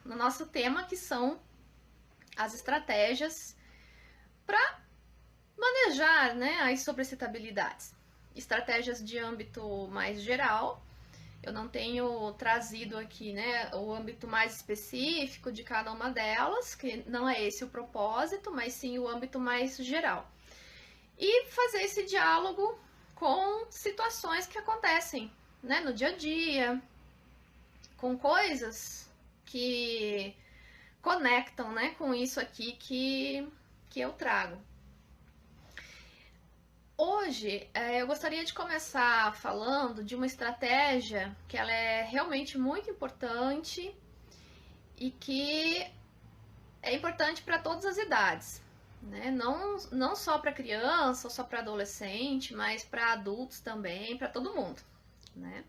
no nosso tema, que são as estratégias para manejar, né, as sobrecitabilidades. Estratégias de âmbito mais geral. Eu não tenho trazido aqui, né, o âmbito mais específico de cada uma delas, que não é esse o propósito, mas sim o âmbito mais geral. E fazer esse diálogo com situações que acontecem, né, no dia a dia, com coisas que conectam, né, com isso aqui que eu trago. Hoje, eu gostaria de começar falando de uma estratégia que ela é realmente muito importante e que é importante para todas as idades, né? Não só para criança ou só para adolescente, mas para adultos também, para todo mundo, né?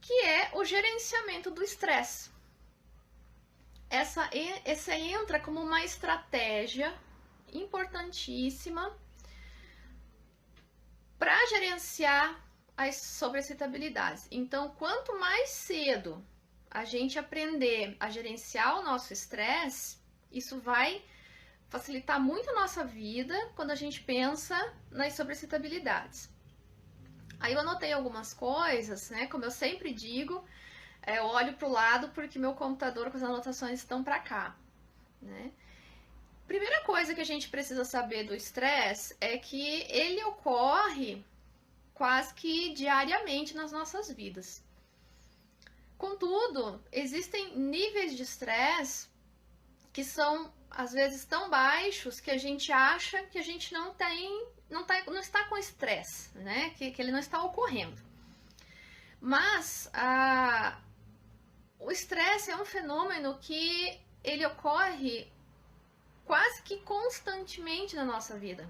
Que é o gerenciamento do estresse. Essa entra como uma estratégia importantíssima para gerenciar as sobrecitabilidades. Então, quanto mais cedo a gente aprender a gerenciar o nosso estresse, isso vai facilitar muito a nossa vida quando a gente pensa nas sobrecitabilidades. Aí eu anotei algumas coisas, né? Como eu sempre digo, eu olho para o lado porque meu computador com as anotações estão para cá, né? Primeira coisa que a gente precisa saber do estresse é que ele ocorre quase que diariamente nas nossas vidas. Contudo, existem níveis de estresse que são às vezes tão baixos que a gente acha que a gente não está com estresse, né? Que ele não está ocorrendo. Mas o estresse é um fenômeno que ele ocorre quase que constantemente na nossa vida.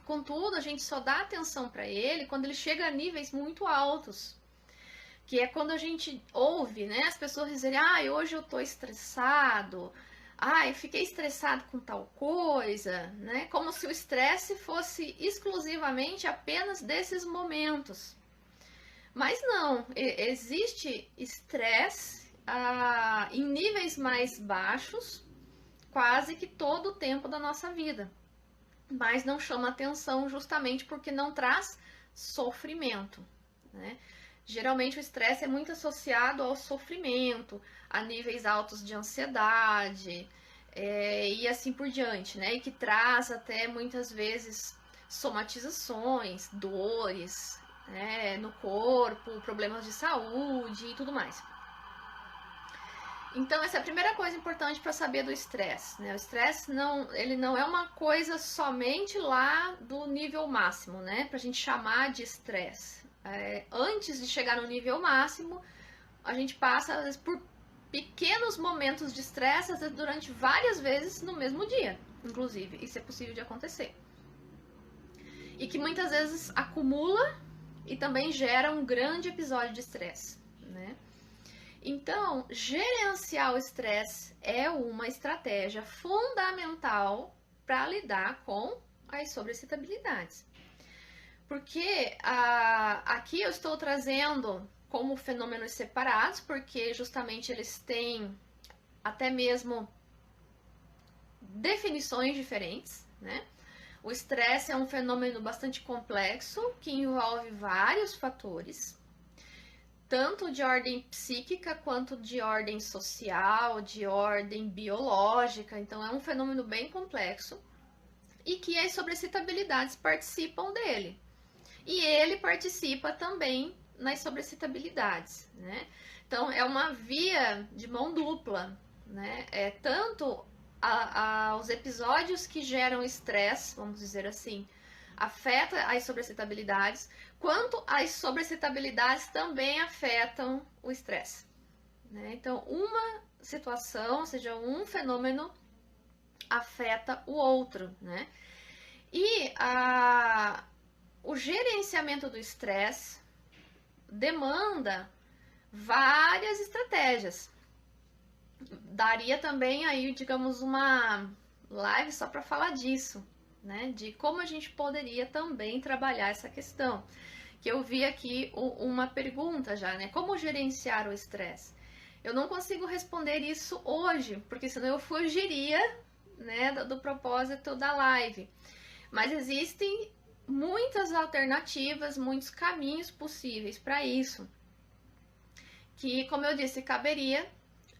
Contudo, a gente só dá atenção para ele quando ele chega a níveis muito altos. Que é quando a gente ouve, né, as pessoas dizerem: hoje eu tô estressado, eu fiquei estressado com tal coisa, né? Como se o estresse fosse exclusivamente apenas desses momentos. Mas não, existe estresse em níveis mais baixos quase que todo o tempo da nossa vida, mas não chama atenção justamente porque não traz sofrimento, né? Geralmente o estresse é muito associado ao sofrimento, a níveis altos de ansiedade e assim por diante, né? E que traz até muitas vezes somatizações, dores, né, no corpo, problemas de saúde e tudo mais. Então, essa é a primeira coisa importante para saber do estresse, né? O estresse ele não é uma coisa somente lá do nível máximo, né? Para a gente chamar de estresse. Antes de chegar no nível máximo, a gente passa às vezes, por pequenos momentos de estresse, às vezes durante várias vezes no mesmo dia, inclusive. Isso é possível de acontecer. E que muitas vezes acumula e também gera um grande episódio de estresse, né? Então, gerenciar o estresse é uma estratégia fundamental para lidar com as sobrecitabilidades. Porque aqui eu estou trazendo como fenômenos separados, porque justamente eles têm até mesmo definições diferentes, né? O estresse é um fenômeno bastante complexo que envolve vários fatores, tanto de ordem psíquica quanto de ordem social, de ordem biológica. Então é um fenômeno bem complexo e que as sobrecitabilidades participam dele. E ele participa também nas sobrecitabilidades, né? Então é uma via de mão dupla, né? Tanto os episódios que geram estresse, vamos dizer assim, afeta as sobrecitabilidades, quanto as sobrecitabilidades também afetam o estresse, né? Então, uma situação, ou seja, um fenômeno afeta o outro, né? E o gerenciamento do estresse demanda várias estratégias. Daria também aí, digamos, uma live só para falar disso, né? De como a gente poderia também trabalhar essa questão. Que eu vi aqui uma pergunta já, né? Como gerenciar o estresse? Eu não consigo responder isso hoje, porque senão eu fugiria, né, do propósito da live. Mas existem muitas alternativas, muitos caminhos possíveis para isso. Que, como eu disse, caberia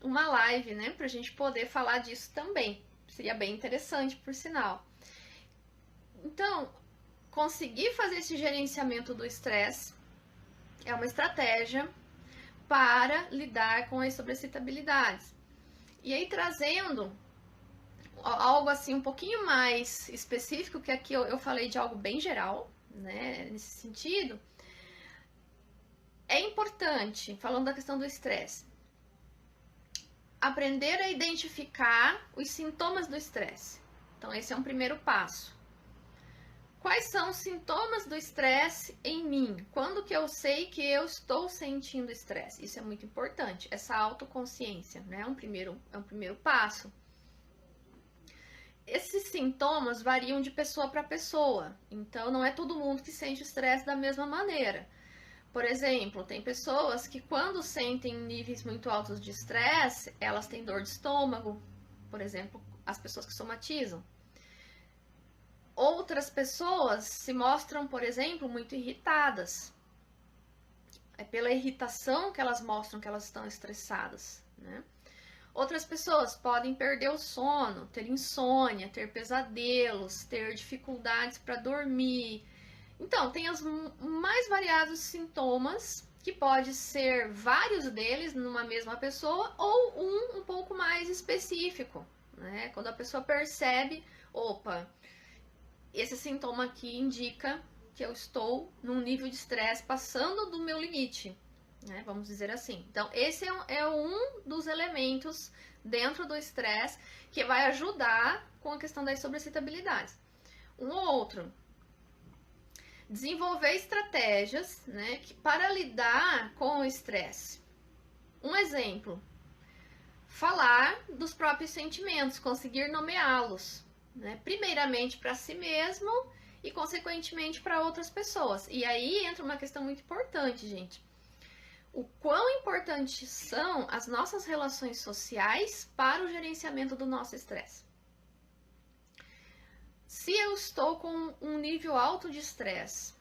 uma live, né, para a gente poder falar disso também. Seria bem interessante, por sinal. Então, conseguir fazer esse gerenciamento do estresse é uma estratégia para lidar com as sobrecitabilidades. E aí, trazendo algo assim um pouquinho mais específico, que aqui eu falei de algo bem geral, né, nesse sentido, é importante, falando da questão do estresse, aprender a identificar os sintomas do estresse. Então, esse é um primeiro passo. Quais são os sintomas do estresse em mim? Quando que eu sei que eu estou sentindo estresse? Isso é muito importante, essa autoconsciência, né? É um primeiro passo. Esses sintomas variam de pessoa para pessoa, então não é todo mundo que sente estresse da mesma maneira. Por exemplo, tem pessoas que quando sentem níveis muito altos de estresse, elas têm dor de estômago, por exemplo, as pessoas que somatizam. Outras pessoas se mostram, por exemplo, muito irritadas. É pela irritação que elas mostram que elas estão estressadas, né? Outras pessoas podem perder o sono, ter insônia, ter pesadelos, ter dificuldades para dormir. Então, tem os mais variados sintomas, que pode ser vários deles numa mesma pessoa ou um pouco mais específico, né? Quando a pessoa percebe, opa, esse sintoma aqui indica que eu estou num nível de estresse passando do meu limite, né? Vamos dizer assim. Então, esse é um dos elementos dentro do estresse que vai ajudar com a questão das sobrecitabilidades. Um outro, desenvolver estratégias, né, para lidar com o estresse. Um exemplo, falar dos próprios sentimentos, conseguir nomeá-los, né, primeiramente para si mesmo e consequentemente para outras pessoas. E aí entra uma questão muito importante, gente. O quão importantes são as nossas relações sociais para o gerenciamento do nosso estresse. Se eu estou com um nível alto de estresse,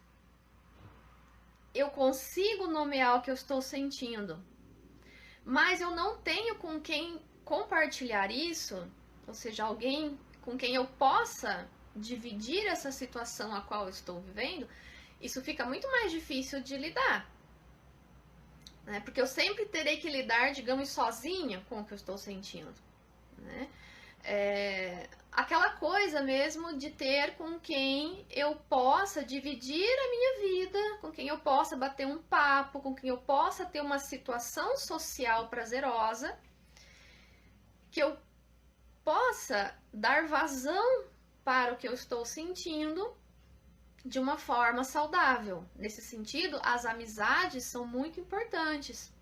eu consigo nomear o que eu estou sentindo, mas eu não tenho com quem compartilhar isso, ou seja, alguém com quem eu possa dividir essa situação a qual eu estou vivendo, isso fica muito mais difícil de lidar, né? Porque eu sempre terei que lidar, digamos, sozinha com o que eu estou sentindo, né? Aquela coisa mesmo de ter com quem eu possa dividir a minha vida, com quem eu possa bater um papo, com quem eu possa ter uma situação social prazerosa, que eu possa dar vazão para o que eu estou sentindo de uma forma saudável. Nesse sentido, as amizades são muito importantes.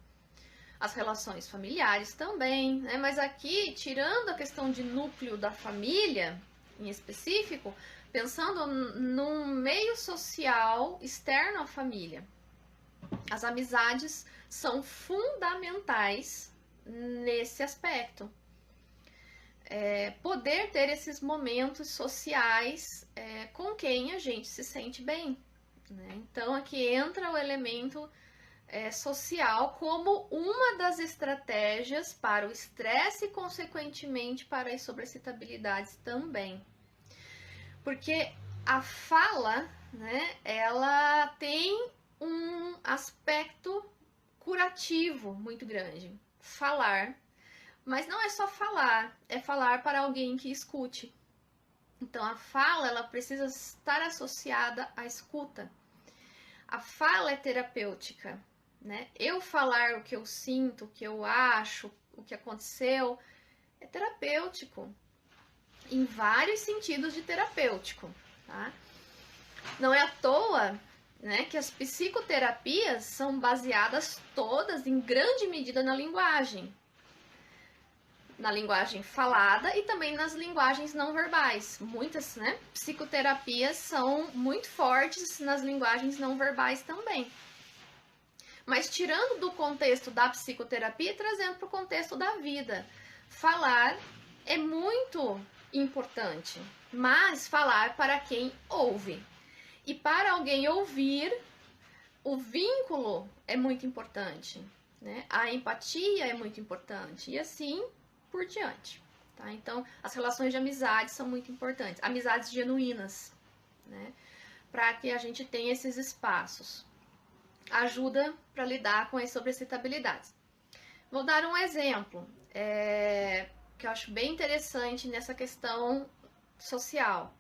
As relações familiares também, né? Mas aqui, tirando a questão de núcleo da família, em específico, pensando num meio social externo à família. As amizades são fundamentais nesse aspecto. Poder ter esses momentos sociais com quem a gente se sente bem, né? Então, aqui entra o elemento social como uma das estratégias para o estresse e, consequentemente, para as sobrecitabilidades também. Porque a fala, né, ela tem um aspecto curativo muito grande. Falar. Mas não é só falar, é falar para alguém que escute. Então, a fala, ela precisa estar associada à escuta. A fala é terapêutica, né? Eu falar o que eu sinto, o que eu acho, o que aconteceu, é terapêutico. Em vários sentidos de terapêutico, tá? Não é à toa, né, que as psicoterapias são baseadas todas, em grande medida, na linguagem. Na linguagem falada e também nas linguagens não verbais. Muitas, né, psicoterapias são muito fortes nas linguagens não verbais também. Mas tirando do contexto da psicoterapia e trazendo para o contexto da vida. Falar é muito importante, mas falar para quem ouve. E para alguém ouvir, o vínculo é muito importante, né? A empatia é muito importante e assim por diante, tá? Então, as relações de amizade são muito importantes, amizades genuínas, né? Para que a gente tenha esses espaços. Ajuda para lidar com as sobrecitabilidades. Vou dar um exemplo que eu acho bem interessante nessa questão social.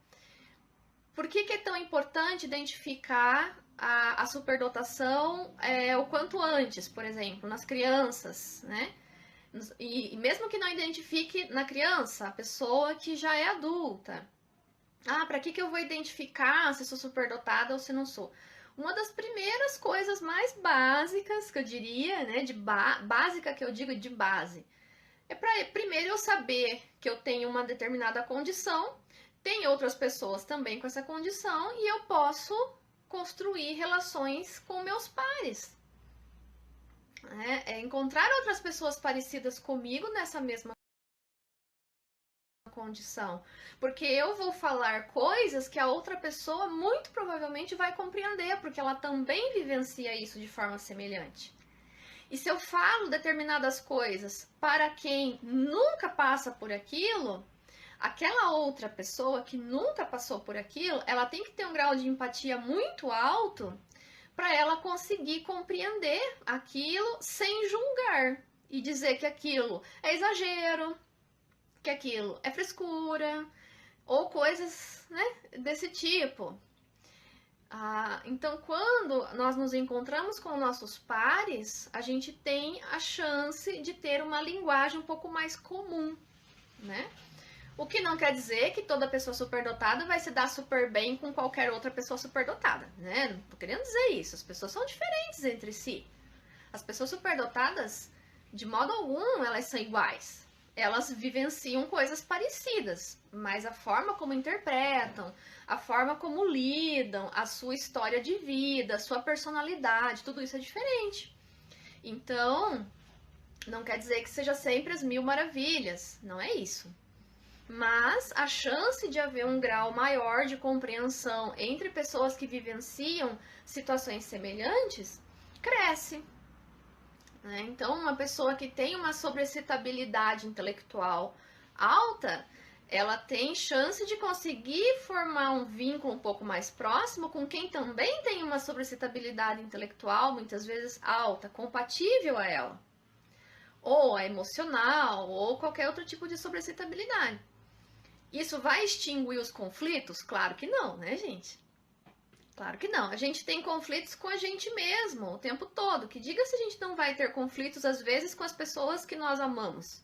Por que é tão importante identificar a superdotação o quanto antes, por exemplo, nas crianças, né? E mesmo que não identifique na criança, a pessoa que já é adulta. Para que eu vou identificar se sou superdotada ou se não sou? Uma das primeiras coisas mais básicas que eu diria, né, básica que eu digo de base, é para primeiro eu saber que eu tenho uma determinada condição, tem outras pessoas também com essa condição e eu posso construir relações com meus pares. Encontrar outras pessoas parecidas comigo nessa mesma condição, porque eu vou falar coisas que a outra pessoa muito provavelmente vai compreender, porque ela também vivencia isso de forma semelhante. E se eu falo determinadas coisas para quem nunca passa por aquilo, aquela outra pessoa que nunca passou por aquilo, ela tem que ter um grau de empatia muito alto para ela conseguir compreender aquilo sem julgar e dizer que aquilo é exagero, que aquilo é frescura ou coisas, né, desse tipo. Então, quando nós nos encontramos com nossos pares, a gente tem a chance de ter uma linguagem um pouco mais comum, né? O que não quer dizer que toda pessoa superdotada vai se dar super bem com qualquer outra pessoa superdotada, né? Não tô querendo dizer isso. As pessoas são diferentes entre si. As pessoas superdotadas, de modo algum, elas são iguais. Elas vivenciam coisas parecidas, mas a forma como interpretam, a forma como lidam, a sua história de vida, a sua personalidade, tudo isso é diferente. Então, não quer dizer que seja sempre as mil maravilhas, não é isso. Mas a chance de haver um grau maior de compreensão entre pessoas que vivenciam situações semelhantes cresce. Então, uma pessoa que tem uma sobrecitabilidade intelectual alta, ela tem chance de conseguir formar um vínculo um pouco mais próximo com quem também tem uma sobrecitabilidade intelectual, muitas vezes alta, compatível a ela. Ou a emocional, ou qualquer outro tipo de sobrecitabilidade. Isso vai extinguir os conflitos? Claro que não, né, gente? Claro que não. A gente tem conflitos com a gente mesmo o tempo todo. Que diga se a gente não vai ter conflitos, às vezes, com as pessoas que nós amamos.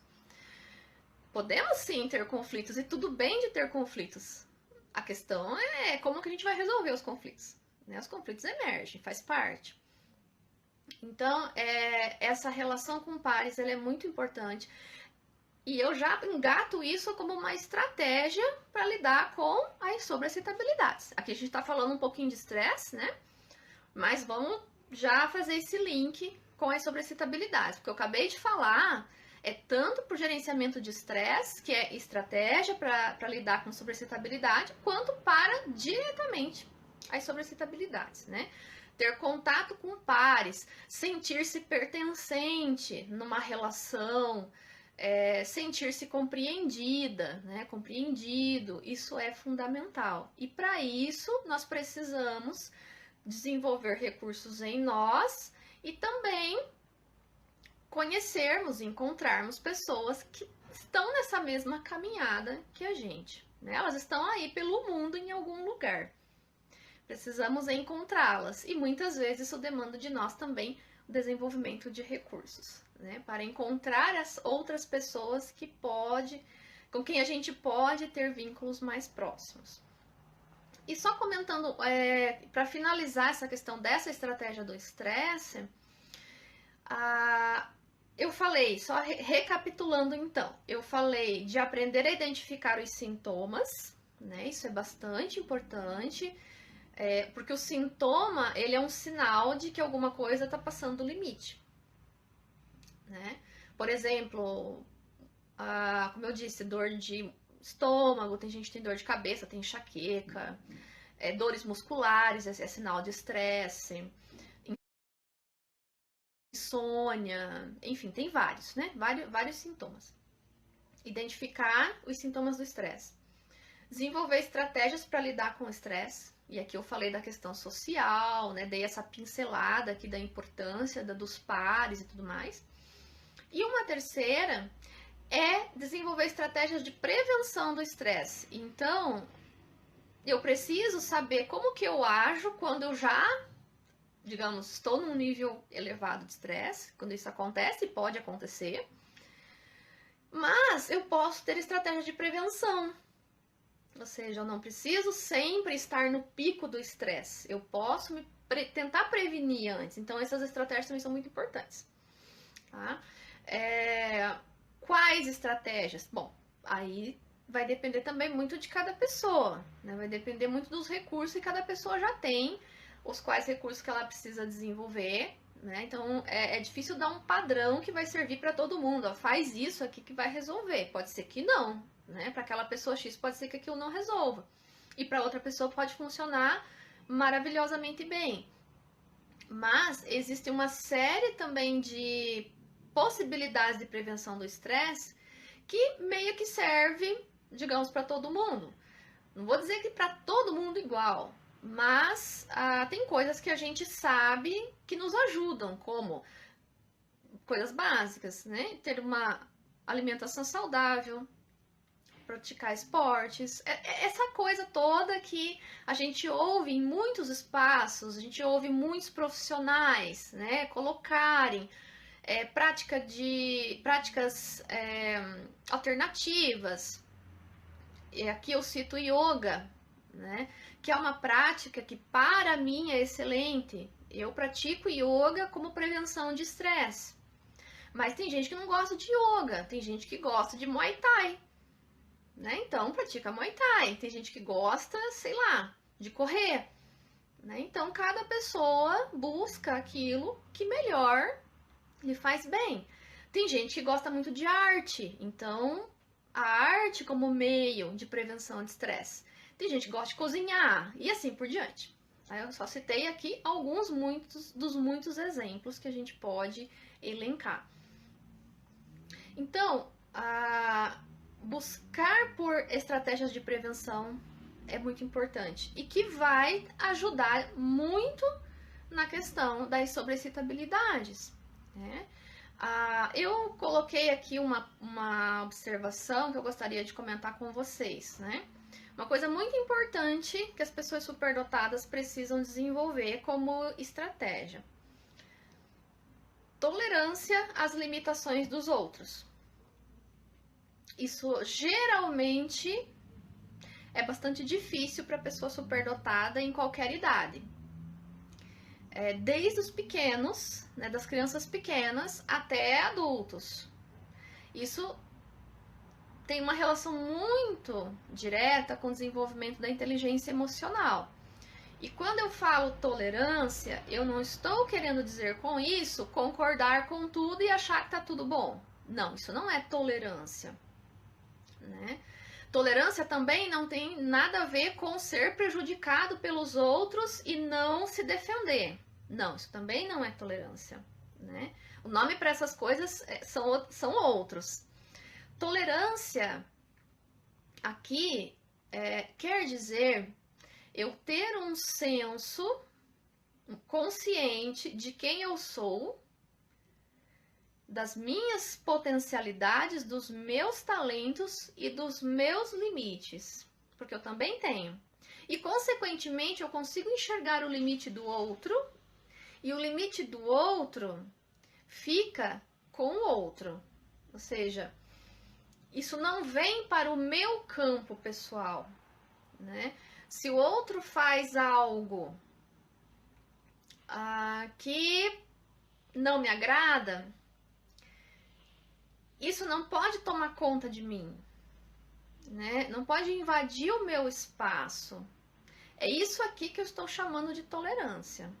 Podemos sim ter conflitos e tudo bem de ter conflitos. A questão é como que a gente vai resolver os conflitos. Os conflitos emergem, faz parte. Então, essa relação com pares ela é muito importante. E eu já engato isso como uma estratégia para lidar com as sobrecitabilidades. Aqui a gente está falando um pouquinho de estresse, né? Mas vamos já fazer esse link com as sobrecitabilidades. Porque eu acabei de falar, tanto para o gerenciamento de estresse, que é estratégia para lidar com sobrecitabilidade, quanto para diretamente as sobrecitabilidades, né? Ter contato com pares, sentir-se pertencente numa relação, sentir-se compreendida, né? Compreendido, isso é fundamental. E para isso, nós precisamos desenvolver recursos em nós e também conhecermos, encontrarmos pessoas que estão nessa mesma caminhada que a gente, né? Elas estão aí pelo mundo em algum lugar. Precisamos encontrá-las e muitas vezes isso demanda de nós também o desenvolvimento de recursos, né? Para encontrar as outras pessoas com quem a gente pode ter vínculos mais próximos. E só comentando, para finalizar essa questão dessa estratégia do estresse, eu falei, só recapitulando então, eu falei de aprender a identificar os sintomas, né? Isso é bastante importante. Porque o sintoma, ele é um sinal de que alguma coisa está passando do limite, né? Por exemplo, como eu disse, dor de estômago, tem gente que tem dor de cabeça, tem enxaqueca, dores musculares, é sinal de estresse, insônia, enfim, tem vários, né? Vários sintomas. Identificar os sintomas do estresse. Desenvolver estratégias para lidar com o estresse. E aqui eu falei da questão social, né? Dei essa pincelada aqui da importância dos pares e tudo mais. E uma terceira é desenvolver estratégias de prevenção do estresse. Então, eu preciso saber como que eu ajo quando eu já, digamos, estou num nível elevado de estresse, quando isso acontece, pode acontecer. Mas eu posso ter estratégias de prevenção. Ou seja, eu não preciso sempre estar no pico do estresse. Eu posso tentar prevenir antes. Então, essas estratégias também são muito importantes. Tá? Quais estratégias? Bom, aí vai depender também muito de cada pessoa. Né? Vai depender muito dos recursos que cada pessoa já tem, os quais recursos que ela precisa desenvolver. Né? Então, é difícil dar um padrão que vai servir para todo mundo. Ó, faz isso aqui que vai resolver. Pode ser que não. Né? Para aquela pessoa X pode ser que aquilo não resolva. E para outra pessoa pode funcionar maravilhosamente bem. Mas existe uma série também de possibilidades de prevenção do estresse que meio que serve, digamos, para todo mundo. Não vou dizer que para todo mundo igual, mas tem coisas que a gente sabe que nos ajudam, como coisas básicas, né? Ter uma alimentação saudável, praticar esportes, essa coisa toda que a gente ouve em muitos espaços, a gente ouve muitos profissionais, né, colocarem práticas alternativas. E aqui eu cito yoga, né, que é uma prática que para mim é excelente. Eu pratico yoga como prevenção de estresse. Mas tem gente que não gosta de yoga, tem gente que gosta de Muay Thai. Né? Então, pratica Muay Thai. Tem gente que gosta, sei lá, de correr. Né? Então, cada pessoa busca aquilo que melhor lhe faz bem. Tem gente que gosta muito de arte. Então, a arte como meio de prevenção de estresse. Tem gente que gosta de cozinhar e assim por diante. Eu só citei aqui alguns dos muitos exemplos que a gente pode elencar. Então, buscar por estratégias de prevenção é muito importante e que vai ajudar muito na questão das sobreexcitabilidades. Né? Eu coloquei aqui uma observação que eu gostaria de comentar com vocês. Né? Uma coisa muito importante que as pessoas superdotadas precisam desenvolver como estratégia: tolerância às limitações dos outros. Isso geralmente é bastante difícil para a pessoa superdotada em qualquer idade. Desde os pequenos, né, das crianças pequenas até adultos. Isso tem uma relação muito direta com o desenvolvimento da inteligência emocional. E quando eu falo tolerância, eu não estou querendo dizer com isso concordar com tudo e achar que tá tudo bom. Não, isso não é tolerância. Né? Tolerância também não tem nada a ver com ser prejudicado pelos outros e não se defender. Não, isso também não é tolerância. Né? O nome para essas coisas são outros. Tolerância aqui quer dizer eu ter um senso consciente de quem eu sou, das minhas potencialidades, dos meus talentos e dos meus limites, porque eu também tenho. E, consequentemente, eu consigo enxergar o limite do outro, e o limite do outro fica com o outro. Ou seja, isso não vem para o meu campo pessoal, né? Se o outro faz algo que não me agrada, isso não pode tomar conta de mim, né? Não pode invadir o meu espaço. É isso aqui que eu estou chamando de tolerância.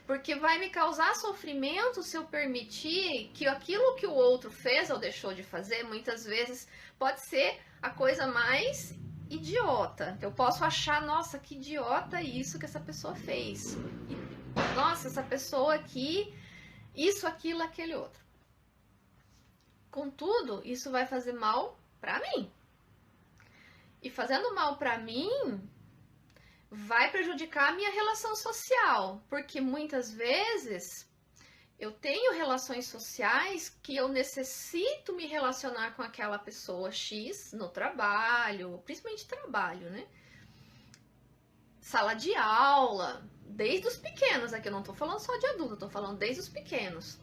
Porque vai me causar sofrimento se eu permitir que aquilo que o outro fez ou deixou de fazer, muitas vezes pode ser a coisa mais idiota. Eu posso achar, nossa, que idiota isso que essa pessoa fez. Nossa, essa pessoa aqui, isso, aquilo, aquele outro. Contudo, isso vai fazer mal pra mim. E fazendo mal pra mim, vai prejudicar a minha relação social, porque muitas vezes eu tenho relações sociais que eu necessito me relacionar com aquela pessoa X no trabalho, principalmente trabalho, né? Sala de aula, desde os pequenos, aqui eu não tô falando só de adulto, eu tô falando desde os pequenos.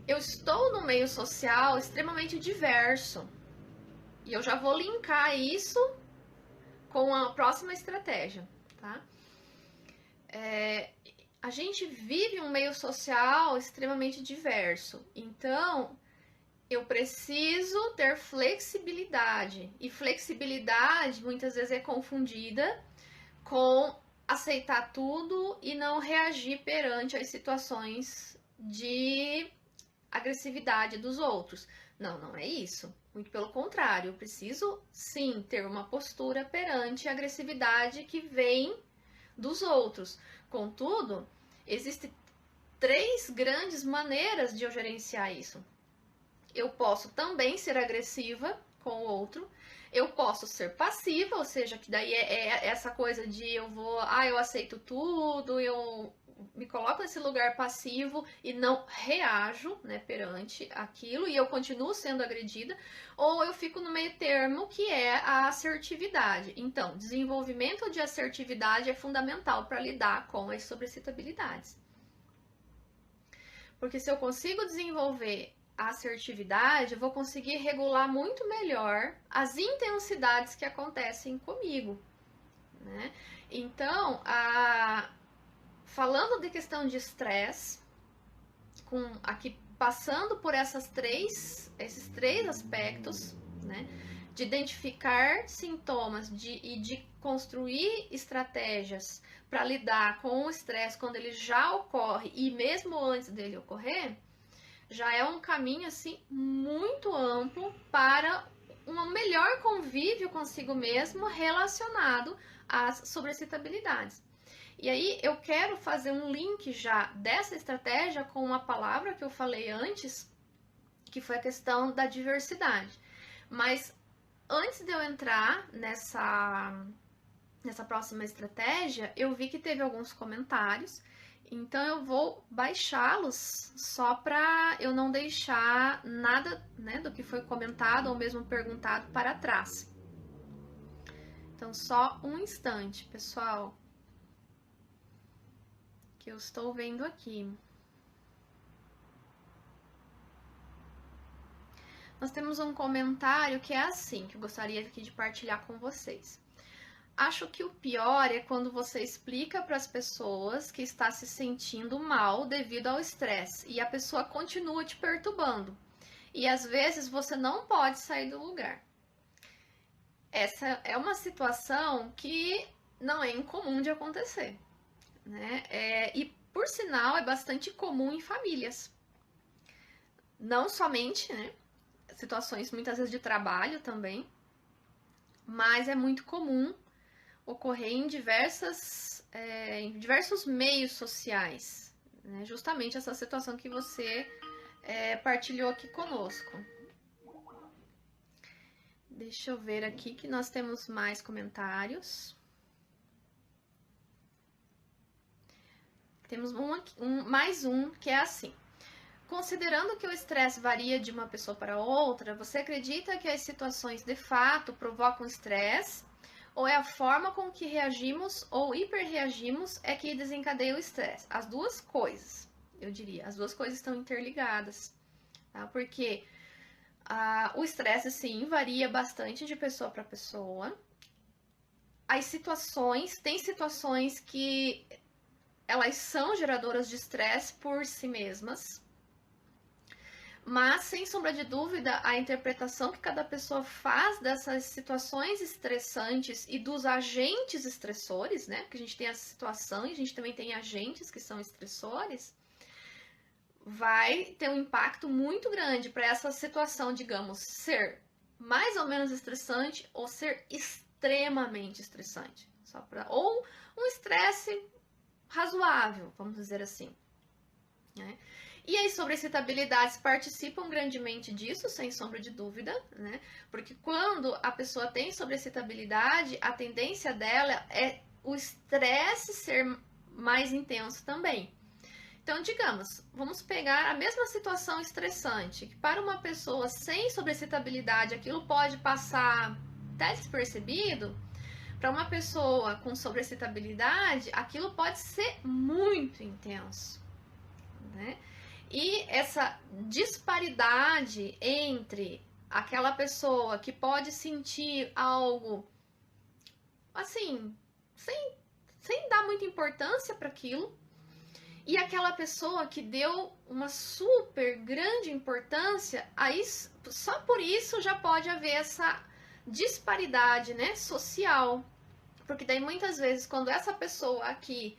Eu estou no meio social extremamente diverso, e eu já vou linkar isso com a próxima estratégia, tá? A gente vive um meio social extremamente diverso, então eu preciso ter flexibilidade, e flexibilidade muitas vezes é confundida com aceitar tudo e não reagir perante as situações de agressividade dos outros. Não, não é isso. Muito pelo contrário, eu preciso sim ter uma postura perante a agressividade que vem dos outros. Contudo, existem 3 grandes maneiras de eu gerenciar isso. Eu posso também ser agressiva com o outro. Eu posso ser passiva, ou seja, que daí é essa coisa de eu aceito tudo, eu me coloco nesse lugar passivo e não reajo, né, perante aquilo, e eu continuo sendo agredida, ou eu fico no meio termo, que é a assertividade. Então, desenvolvimento de assertividade é fundamental para lidar com as sobrecitabilidades. Porque se eu consigo desenvolver a assertividade, eu vou conseguir regular muito melhor as intensidades que acontecem comigo, né? Então, falando de questão de estresse, aqui passando por esses três aspectos, né? De identificar sintomas e de construir estratégias para lidar com o estresse quando ele já ocorre e mesmo antes dele ocorrer, já é um caminho assim muito amplo para um melhor convívio consigo mesmo relacionado às sobrecitabilidades. E aí eu quero fazer um link já dessa estratégia com uma palavra que eu falei antes, que foi a questão da diversidade. Mas antes de eu entrar nessa próxima estratégia, eu vi que teve alguns comentários, então eu vou baixá-los só para eu não deixar nada, né, do que foi comentado ou mesmo perguntado para trás. Então só um instante, pessoal, que eu estou vendo aqui. Nós temos um comentário que é assim, que eu gostaria aqui de partilhar com vocês. Acho que o pior é quando você explica para as pessoas que está se sentindo mal devido ao estresse e a pessoa continua te perturbando. E às vezes você não pode sair do lugar. Essa é uma situação que não é incomum de acontecer, né? E por sinal é bastante comum em famílias. Não somente, né? Situações muitas vezes de trabalho também, mas é muito comum ocorrer em diversos meios sociais, né? Justamente essa situação que você partilhou aqui conosco. Deixa eu ver aqui que nós temos mais comentários. Temos mais um que é assim. Considerando que o estresse varia de uma pessoa para outra, você acredita que as situações de fato provocam estresse? Ou é a forma com que reagimos ou hiperreagimos é que desencadeia o estresse? As duas coisas, eu diria. As duas coisas estão interligadas, tá? Porque o estresse, sim, varia bastante de pessoa para pessoa. Tem situações que elas são geradoras de estresse por si mesmas, Mas, sem sombra de dúvida, a interpretação que cada pessoa faz dessas situações estressantes e dos agentes estressores, né? Porque a gente tem a situação e a gente também tem agentes que são estressores, vai ter um impacto muito grande para essa situação, digamos, ser mais ou menos estressante ou ser extremamente estressante. Ou um estresse razoável, vamos dizer assim, né? E as sobreexcitabilidades participam grandemente disso, sem sombra de dúvida, né? Porque quando a pessoa tem sobreexcitabilidade, a tendência dela é o estresse ser mais intenso também. Então, digamos, vamos pegar a mesma situação estressante, que para uma pessoa sem sobreexcitabilidade aquilo pode passar até despercebido, para uma pessoa com sobreexcitabilidade aquilo pode ser muito intenso, né? E essa disparidade entre aquela pessoa que pode sentir algo assim, sem dar muita importância para aquilo, e aquela pessoa que deu uma super grande importância, aí só por isso já pode haver essa disparidade, né, social. Porque daí muitas vezes quando essa pessoa aqui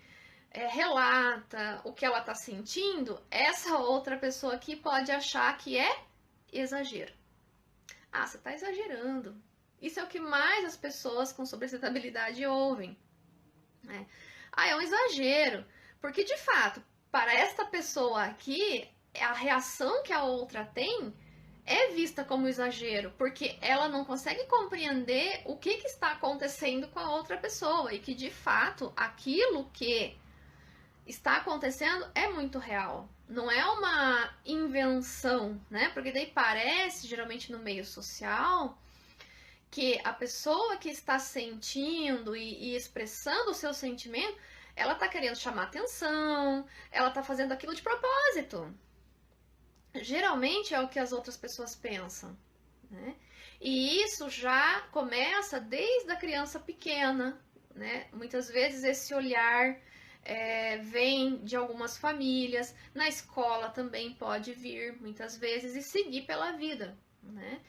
relata o que ela está sentindo, essa outra pessoa aqui pode achar que é exagero. Ah, você está exagerando. Isso é o que mais as pessoas com sobreexcitabilidade ouvem, né? Ah, é um exagero. Porque, de fato, para esta pessoa aqui, a reação que a outra tem é vista como exagero, porque ela não consegue compreender o que está acontecendo com a outra pessoa e que, de fato, aquilo que está acontecendo é muito real. Não é uma invenção, né? Porque daí parece, geralmente no meio social, que a pessoa que está sentindo e expressando o seu sentimento, ela está querendo chamar atenção, ela está fazendo aquilo de propósito. Geralmente é o que as outras pessoas pensam, né? E isso já começa desde a criança pequena, né? Muitas vezes esse olhar vem de algumas famílias, na escola também pode vir, muitas vezes, e seguir pela vida, né?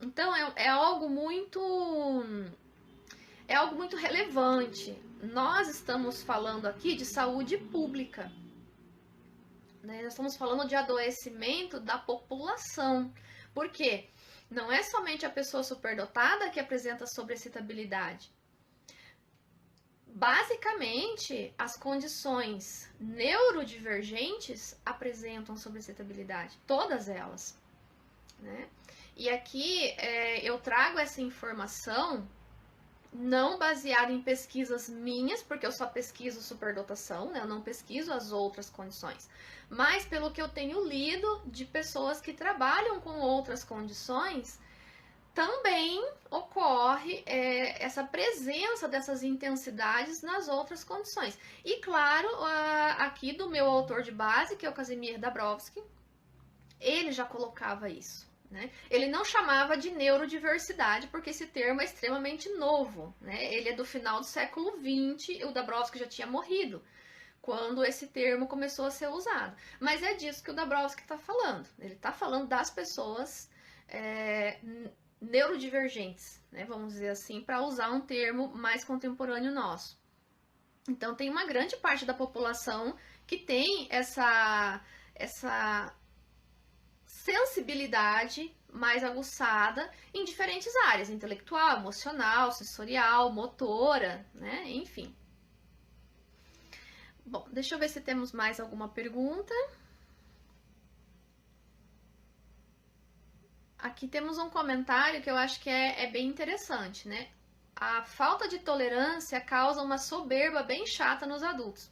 Então é algo muito relevante. Nós estamos falando aqui de saúde pública, né? Nós estamos falando de adoecimento da população. Por quê? Não é somente a pessoa superdotada que apresenta sobreexcitabilidade. Basicamente, as condições neurodivergentes apresentam sobreexcitabilidade, todas elas, né? E aqui eu trago essa informação não baseada em pesquisas minhas, porque eu só pesquiso superdotação, né? Eu não pesquiso as outras condições, mas pelo que eu tenho lido de pessoas que trabalham com outras condições, também ocorre essa presença dessas intensidades nas outras condições. E claro, aqui do meu autor de base, que é o Kazimierz Dabrowski, ele já colocava isso, né? Ele não chamava de neurodiversidade, porque esse termo é extremamente novo, né? Ele é do final do século XX, e o Dabrowski já tinha morrido quando esse termo começou a ser usado. Mas é disso que o Dabrowski está falando. Ele está falando das pessoas neurodivergentes, né, vamos dizer assim, para usar um termo mais contemporâneo nosso. Então, tem uma grande parte da população que tem essa sensibilidade mais aguçada em diferentes áreas, intelectual, emocional, sensorial, motora, né, enfim. Bom, deixa eu ver se temos mais alguma pergunta. Aqui temos um comentário que eu acho que é bem interessante, né? A falta de tolerância causa uma soberba bem chata nos adultos.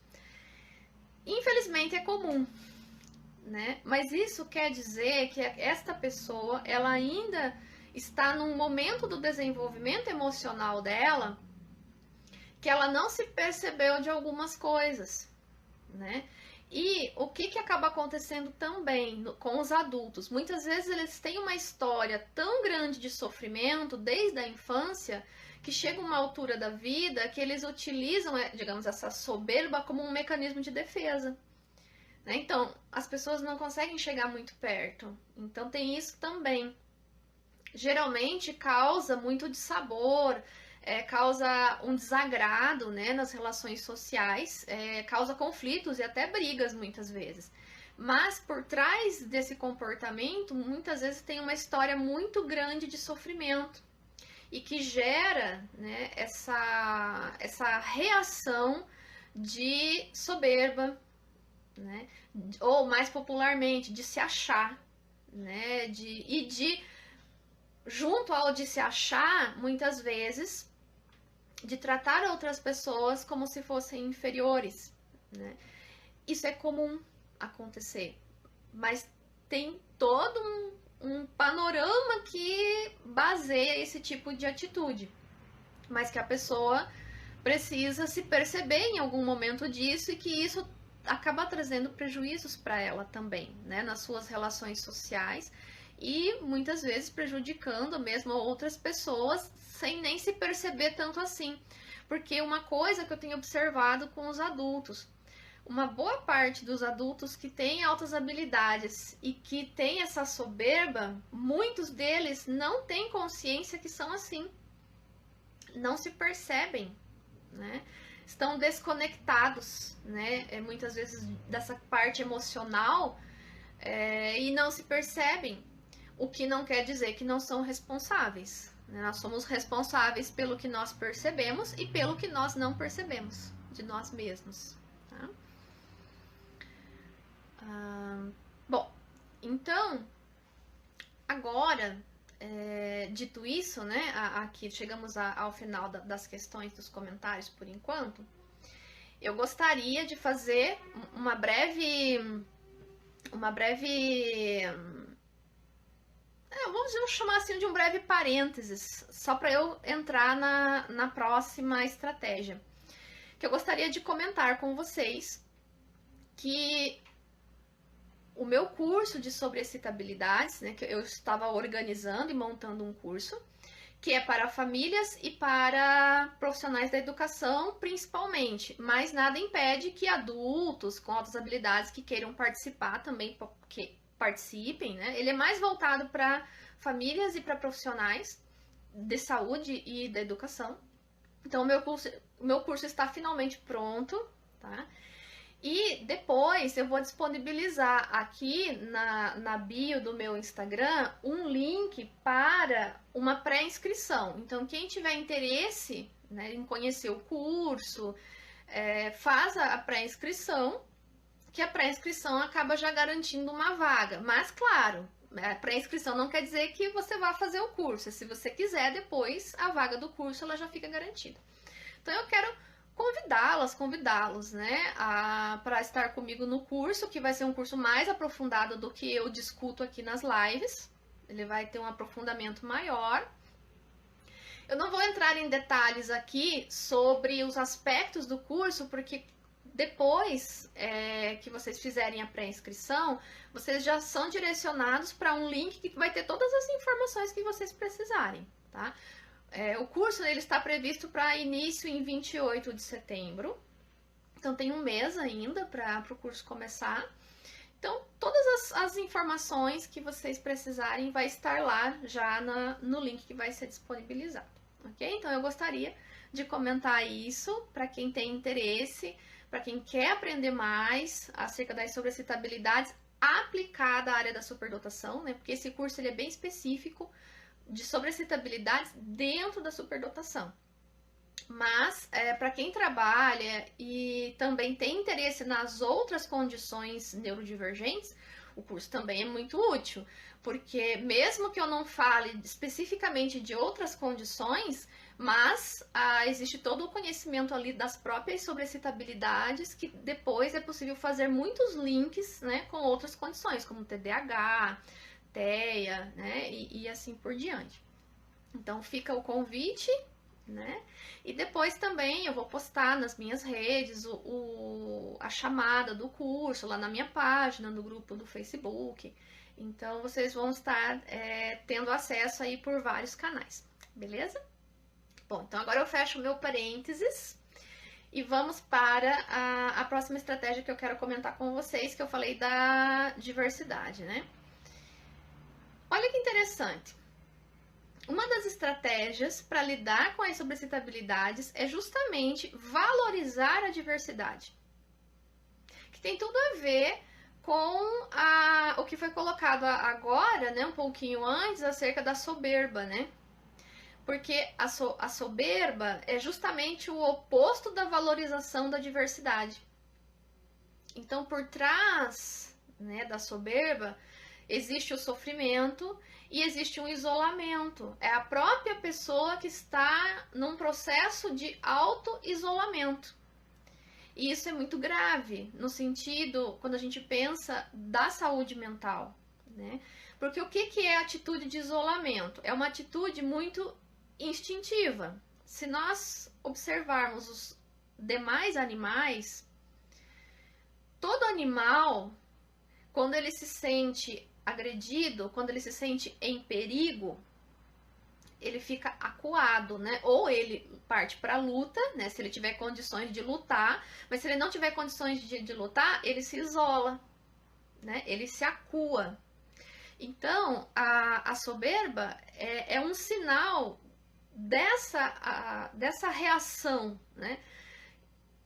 Infelizmente é comum, né? Mas isso quer dizer que esta pessoa, ela ainda está num momento do desenvolvimento emocional dela que ela não se percebeu de algumas coisas, né? E o que acaba acontecendo também com os adultos? Muitas vezes eles têm uma história tão grande de sofrimento desde a infância que chega uma altura da vida que eles utilizam, digamos, essa soberba como um mecanismo de defesa. né? Então, as pessoas não conseguem chegar muito perto. Então, tem isso também. Geralmente causa muito dissabor, causa um desagrado, né, nas relações sociais, causa conflitos e até brigas muitas vezes. Mas por trás desse comportamento, muitas vezes tem uma história muito grande de sofrimento e que gera, né, essa reação de soberba, né, ou mais popularmente, de se achar, né, junto ao de se achar, muitas vezes, de tratar outras pessoas como se fossem inferiores, né? Isso é comum acontecer, mas tem todo um panorama que baseia esse tipo de atitude, mas que a pessoa precisa se perceber em algum momento disso e que isso acaba trazendo prejuízos para ela também, né, nas suas relações sociais e muitas vezes prejudicando mesmo outras pessoas sem nem se perceber tanto assim. Porque uma coisa que eu tenho observado com os adultos, uma boa parte dos adultos que têm altas habilidades e que têm essa soberba, muitos deles não têm consciência que são assim. Não se percebem, né? Estão desconectados, né? Muitas vezes dessa parte emocional e não se percebem. O que não quer dizer que não são responsáveis. Né? Nós somos responsáveis pelo que nós percebemos e pelo que nós não percebemos de nós mesmos. Tá? Bom, então, agora, dito isso, né, aqui chegamos ao final das questões dos comentários por enquanto, eu gostaria de fazer uma breve vamos chamar assim de um breve parênteses, só para eu entrar na próxima estratégia. Que eu gostaria de comentar com vocês que o meu curso de sobreexcitabilidades, né, que eu estava organizando e montando um curso, que é para famílias e para profissionais da educação, principalmente, mas nada impede que adultos com altas habilidades que queiram participar também, que participem, né? Ele é mais voltado para famílias e para profissionais de saúde e da educação. Então, o meu curso está finalmente pronto, tá? E depois eu vou disponibilizar aqui na bio do meu Instagram um link para uma pré-inscrição. Então, quem tiver interesse, né, em conhecer o curso, faz a pré-inscrição, que a pré-inscrição acaba já garantindo uma vaga. Mas, claro, a pré-inscrição não quer dizer que você vá fazer o curso. Se você quiser, depois a vaga do curso ela já fica garantida. Então, eu quero convidá-los, né, para estar comigo no curso, que vai ser um curso mais aprofundado do que eu discuto aqui nas lives. Ele vai ter um aprofundamento maior. Eu não vou entrar em detalhes aqui sobre os aspectos do curso, porque depois que vocês fizerem a pré-inscrição, vocês já são direcionados para um link que vai ter todas as informações que vocês precisarem, tá? O curso ele está previsto para início em 28 de setembro, então tem um mês ainda para o curso começar. Então, todas as informações que vocês precisarem vai estar lá já no link que vai ser disponibilizado, ok? Então, eu gostaria de comentar isso para quem tem interesse, para quem quer aprender mais acerca das sobreexcitabilidades aplicada à área da superdotação, né? Porque esse curso ele é bem específico de sobreexcitabilidades dentro da superdotação. Mas, para quem trabalha e também tem interesse nas outras condições neurodivergentes, o curso também é muito útil, porque mesmo que eu não fale especificamente de outras condições, mas existe todo o conhecimento ali das próprias sobreexcitabilidades que depois é possível fazer muitos links, né, com outras condições, como TDAH, TEA, né, e assim por diante. Então fica o convite, né, e depois também eu vou postar nas minhas redes a chamada do curso lá na minha página, no grupo do Facebook. Então vocês vão estar tendo acesso aí por vários canais, beleza? Bom, então agora eu fecho o meu parênteses E vamos para a próxima estratégia que eu quero comentar com vocês, que eu falei da diversidade, né? Olha que interessante. Uma das estratégias para lidar com as sobressaltabilidades é justamente valorizar a diversidade, que tem tudo a ver com o que foi colocado agora, né, um pouquinho antes, acerca da soberba, né? Porque a soberba é justamente o oposto da valorização da diversidade. Então, por trás, né, da soberba, existe o sofrimento e existe um isolamento. É a própria pessoa que está num processo de auto-isolamento. E isso é muito grave, no sentido, quando a gente pensa da saúde mental, né? Porque o que é a atitude de isolamento? É uma atitude muito instintiva. Se nós observarmos os demais animais, todo animal, quando ele se sente agredido, quando ele se sente em perigo, ele fica acuado, né? Ou ele parte para a luta, né? Se ele tiver condições de lutar, mas se ele não tiver condições de lutar, ele se isola, né? Ele se acua. Então, a soberba é um sinal dessa reação, né?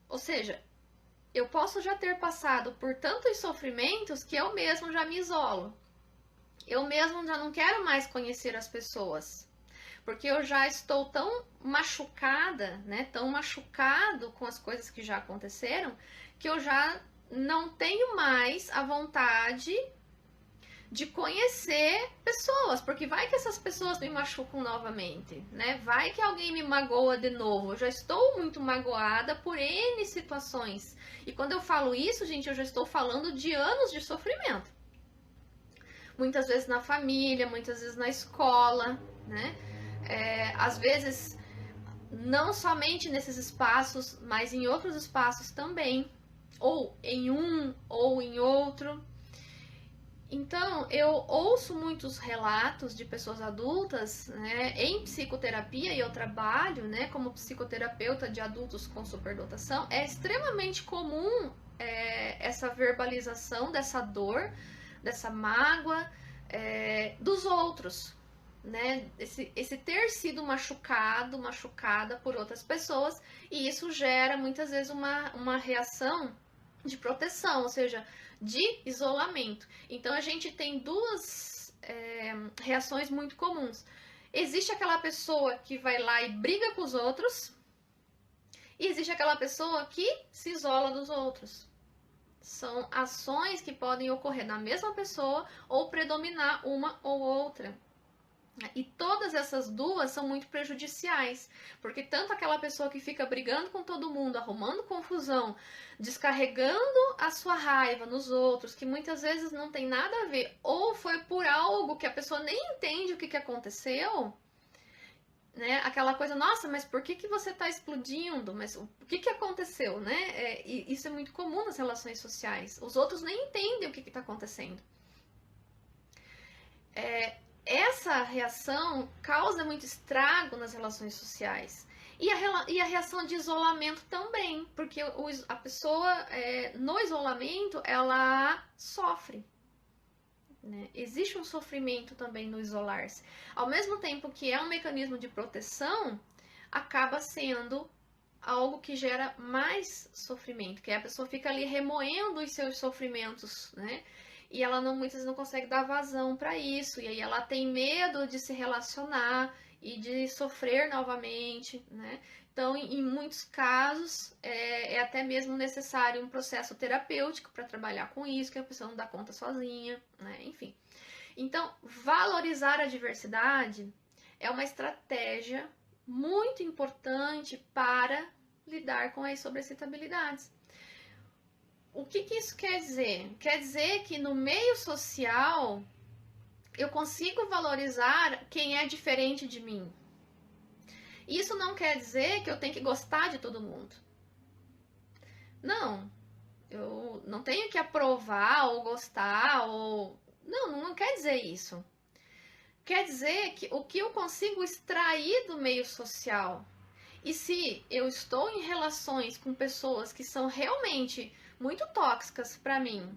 Ou seja, eu posso já ter passado por tantos sofrimentos que eu mesmo já me isolo. Eu mesmo já não quero mais conhecer as pessoas, porque eu já estou tão machucada, né? Tão machucado com as coisas que já aconteceram, que eu já não tenho mais a vontade de conhecer pessoas, porque vai que essas pessoas me machucam novamente, né? Vai que alguém me magoa de novo. Eu já estou muito magoada por N situações. E quando eu falo isso, gente, eu já estou falando de anos de sofrimento. Muitas vezes na família, muitas vezes na escola, né? Às vezes, não somente nesses espaços, mas em outros espaços também. Ou em um, ou em outro. Então, eu ouço muitos relatos de pessoas adultas, né, em psicoterapia, e eu trabalho, né, como psicoterapeuta de adultos com superdotação. É extremamente comum essa verbalização dessa dor, dessa mágoa dos outros, né, esse ter sido machucada por outras pessoas, e isso gera muitas vezes uma reação de proteção, ou seja, de isolamento. Então a gente tem duas reações muito comuns. Existe aquela pessoa que vai lá e briga com os outros, e existe aquela pessoa que se isola dos outros. São ações que podem ocorrer na mesma pessoa ou predominar uma ou outra. E todas essas duas são muito prejudiciais, porque tanto aquela pessoa que fica brigando com todo mundo, arrumando confusão, descarregando a sua raiva nos outros, que muitas vezes não tem nada a ver, ou foi por algo que a pessoa nem entende o que aconteceu, né? Aquela coisa, nossa, mas por que você está explodindo? Mas o que aconteceu, né? E isso é muito comum nas relações sociais. Os outros nem entendem o que está acontecendo. Essa reação causa muito estrago nas relações sociais. E a reação de isolamento também, porque a pessoa no isolamento ela sofre. Né? Existe um sofrimento também no isolar-se. Ao mesmo tempo que é um mecanismo de proteção, acaba sendo algo que gera mais sofrimento, que a pessoa fica ali remoendo os seus sofrimentos, né? E ela muitas vezes não consegue dar vazão para isso, e aí ela tem medo de se relacionar e de sofrer novamente, né? Então, em muitos casos, é até mesmo necessário um processo terapêutico para trabalhar com isso, que a pessoa não dá conta sozinha, né? Enfim. Então, valorizar a diversidade é uma estratégia muito importante para lidar com as sobressaltabilidades. O que isso quer dizer? Quer dizer que no meio social eu consigo valorizar quem é diferente de mim. Isso não quer dizer que eu tenho que gostar de todo mundo. Não, eu não tenho que aprovar ou gostar ou... Não quer dizer isso. Quer dizer que o que eu consigo extrair do meio social E se eu estou em relações com pessoas que são realmente muito tóxicas para mim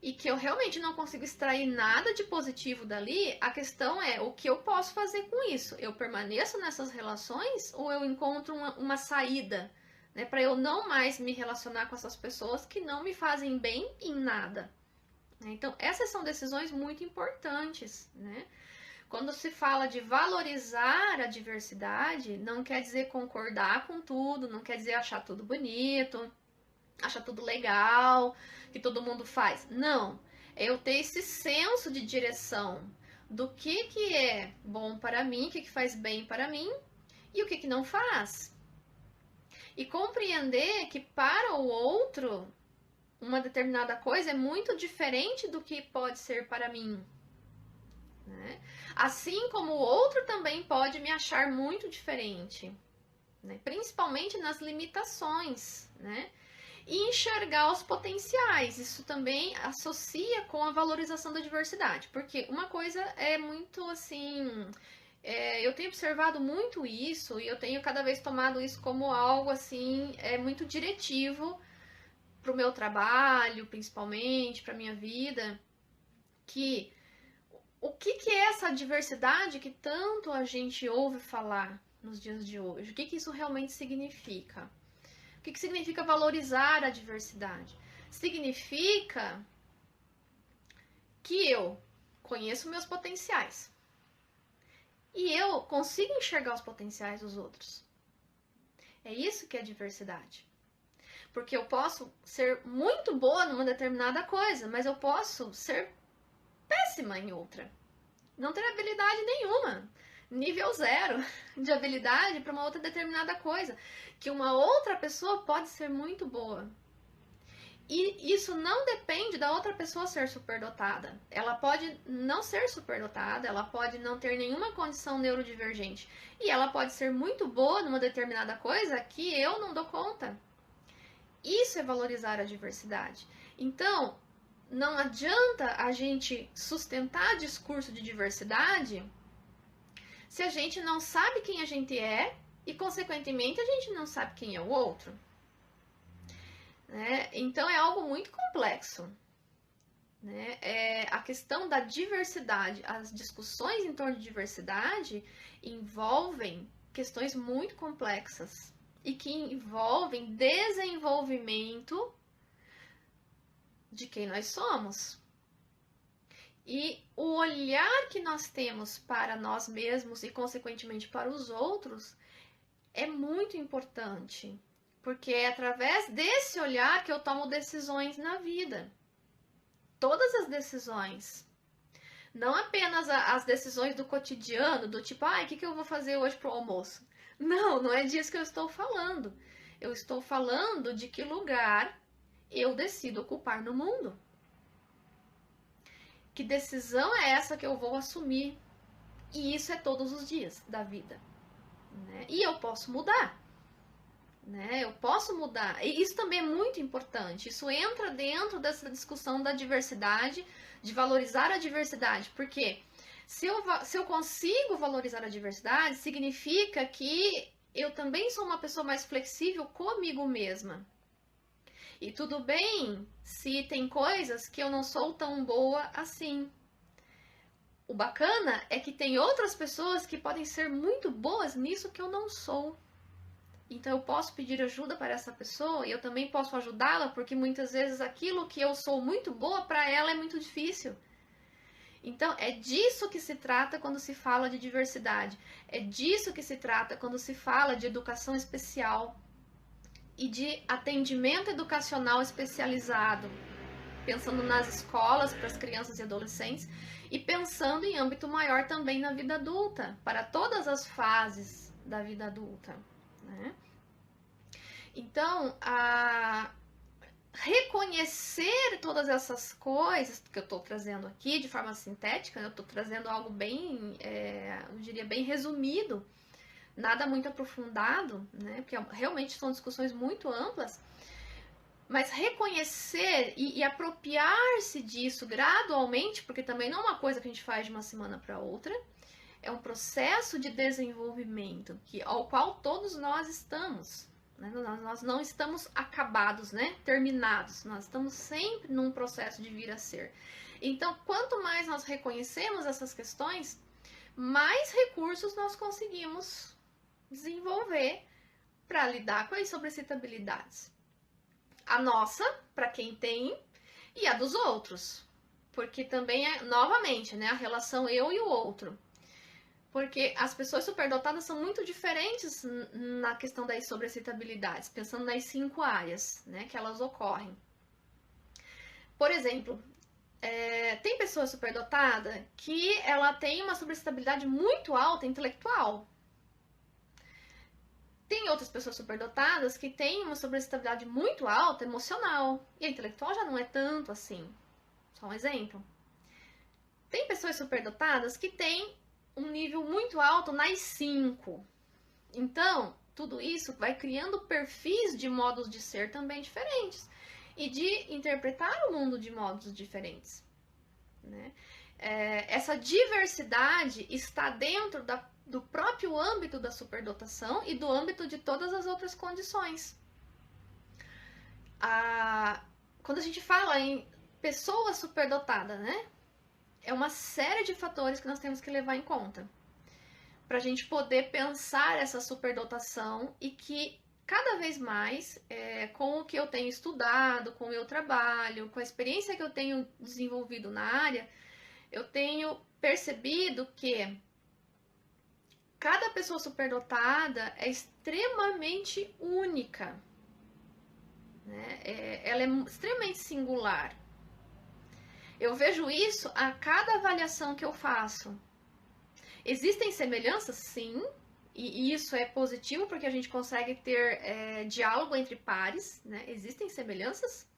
e que eu realmente não consigo extrair nada de positivo dali, a questão é o que eu posso fazer com isso? Eu permaneço nessas relações ou eu encontro uma saída, né, para eu não mais me relacionar com essas pessoas que não me fazem bem em nada? Então, essas são decisões muito importantes, né? Quando se fala de valorizar a diversidade, não quer dizer concordar com tudo, não quer dizer achar tudo bonito, achar tudo legal, que todo mundo faz. Não, é eu ter esse senso de direção do que é bom para mim, o que faz bem para mim e o que não faz. E compreender que para o outro uma determinada coisa é muito diferente do que pode ser para mim. Né? Assim como o outro também pode me achar muito diferente, né? Principalmente nas limitações, né? E enxergar os potenciais. Isso também associa com a valorização da diversidade, porque uma coisa é muito assim. Eu tenho observado muito isso e eu tenho cada vez tomado isso como algo assim muito diretivo para o meu trabalho, principalmente para minha vida, que o que é essa diversidade que tanto a gente ouve falar nos dias de hoje? O que isso realmente significa? O que significa valorizar a diversidade? Significa que eu conheço meus potenciais e eu consigo enxergar os potenciais dos outros. É isso que é diversidade. Porque eu posso ser muito boa numa determinada coisa, mas eu posso ser péssima em outra. Não ter habilidade nenhuma. Nível 0 de habilidade para uma outra determinada coisa. Que uma outra pessoa pode ser muito boa. E isso não depende da outra pessoa ser superdotada. Ela pode não ser superdotada, ela pode não ter nenhuma condição neurodivergente. E ela pode ser muito boa numa determinada coisa que eu não dou conta. Isso é valorizar a diversidade. Então, não adianta a gente sustentar discurso de diversidade se a gente não sabe quem a gente é e, consequentemente, a gente não sabe quem é o outro. Né? Então, é algo muito complexo. Né? A questão da diversidade, as discussões em torno de diversidade envolvem questões muito complexas e que envolvem desenvolvimento de quem nós somos. E o olhar que nós temos para nós mesmos e, consequentemente, para os outros é muito importante, porque é através desse olhar que eu tomo decisões na vida. Todas as decisões. Não apenas as decisões do cotidiano, do tipo, o que eu vou fazer hoje para o almoço? Não, não é disso que eu estou falando. Eu estou falando de que lugar eu decido ocupar no mundo. Que decisão é essa que eu vou assumir? E isso é todos os dias da vida. Né? E eu posso mudar. Né? Eu posso mudar. E isso também é muito importante. Isso entra dentro dessa discussão da diversidade, de valorizar a diversidade. Porque se eu consigo valorizar a diversidade, significa que eu também sou uma pessoa mais flexível comigo mesma. E tudo bem se tem coisas que eu não sou tão boa assim. O bacana é que tem outras pessoas que podem ser muito boas nisso que eu não sou. Então eu posso pedir ajuda para essa pessoa e eu também posso ajudá-la, porque muitas vezes aquilo que eu sou muito boa para ela é muito difícil. Então é disso que se trata quando se fala de diversidade. É disso que se trata quando se fala de educação especial e de atendimento educacional especializado, pensando nas escolas para as crianças e adolescentes e pensando em âmbito maior também na vida adulta, para todas as fases da vida adulta. Né? Então, reconhecer todas essas coisas que eu estou trazendo aqui de forma sintética, eu estou trazendo algo bem, eu diria, bem resumido, nada muito aprofundado, né? Porque realmente são discussões muito amplas, mas reconhecer e apropriar-se disso gradualmente, porque também não é uma coisa que a gente faz de uma semana para outra, é um processo de desenvolvimento ao qual todos nós estamos. Né? Nós não estamos acabados, né? Terminados. Nós estamos sempre num processo de vir a ser. Então, quanto mais nós reconhecemos essas questões, mais recursos nós conseguimos desenvolver para lidar com as sobrecitabilidades. A nossa, para quem tem, e a dos outros. Porque também é, novamente, né, a relação eu e o outro. Porque as pessoas superdotadas são muito diferentes na questão das sobrecitabilidades, pensando nas 5 áreas, né, que elas ocorrem. Por exemplo, tem pessoa superdotada que ela tem uma sobrecitabilidade muito alta intelectual. Tem outras pessoas superdotadas que têm uma sobrecitabilidade muito alta emocional. E a intelectual já não é tanto assim. Só um exemplo. Tem pessoas superdotadas que têm um nível muito alto nas 5. Então, tudo isso vai criando perfis de modos de ser também diferentes. E de interpretar o mundo de modos diferentes. Né? Essa diversidade está dentro do próprio âmbito da superdotação e do âmbito de todas as outras condições. Quando a gente fala em pessoa superdotada, né? É uma série de fatores que nós temos que levar em conta para a gente poder pensar essa superdotação e que cada vez mais, com o que eu tenho estudado, com o meu trabalho, com a experiência que eu tenho desenvolvido na área, eu tenho percebido que cada pessoa superdotada é extremamente única, né? Ela é extremamente singular. Eu vejo isso a cada avaliação que eu faço. Existem semelhanças? Sim, e isso é positivo porque a gente consegue ter diálogo entre pares, né? Existem semelhanças,